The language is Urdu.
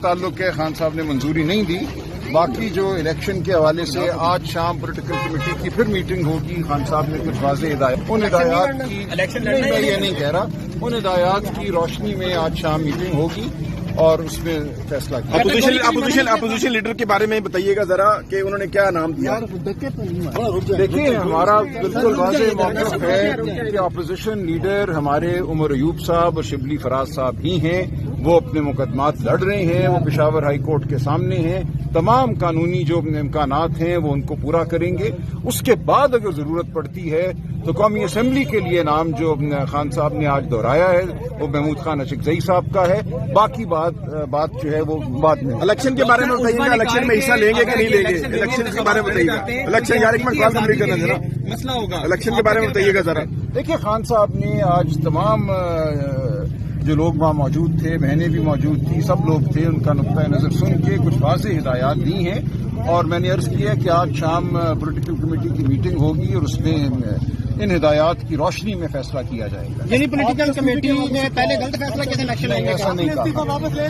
تعلق ہے خان صاحب نے منظوری نہیں دی. باقی جو الیکشن کے حوالے سے آج شام پولیٹیکل کمیٹی کی پھر میٹنگ ہوگی. خان صاحب نے کچھ واضح ہدایات ان ہدایات کی میں یہ نہیں کہہ رہا, ان ہدایات کی روشنی میں آج شام میٹنگ ہوگی اور اس میں فیصلہ کیا. اپوزیشن لیڈر کے بارے میں بتائیے گا ذرا کہ انہوں نے کیا نام دیا. دیکھیے ہمارا بالکل واضح موقف ہے کہ اپوزیشن لیڈر ہمارے عمر ایوب صاحب اور شبلی فراز صاحب ہی ہیں. وہ اپنے مقدمات لڑ رہے ہیں, وہ پشاور ہائی کورٹ کے سامنے ہیں. تمام قانونی جو امکانات ہیں وہ ان کو پورا کریں گے. اس کے بعد اگر ضرورت پڑتی ہے تو قومی اسمبلی کے لیے نام جو خان صاحب نے آج دہرایا ہے وہ محمود خان اشکزئی صاحب کا ہے. باقی بات جو ہے وہ بعد میں. الیکشن کے بارے میں بتائیے گا, الیکشن میں حصہ لیں گے کہ نہیں لیں گے, الیکشن کے بارے میں بتائیے گا. الیکشن یار ایک منٹ بات کمپلیٹ کرنا ذرا, مسئلہ ہوگا الیکشن کے بارے میں بتائیے گا ذرا. دیکھیے خان صاحب نے آج تمام جو لوگ وہاں موجود تھے, بہنیں بھی موجود تھیں, سب لوگ تھے, ان کا نقطۂ نظر سن کے کچھ واضح ہدایات دی ہیں. اور میں نے عرض کیا کہ آج شام پولیٹیکل کمیٹی کی میٹنگ ہوگی اور اس میں ان ہدایات کی روشنی میں فیصلہ کیا جائے گا. یعنی پولیٹیکل کمیٹی نے پہلے غلط فیصلہ کیسے الیکشن ایسا نہیں کہا.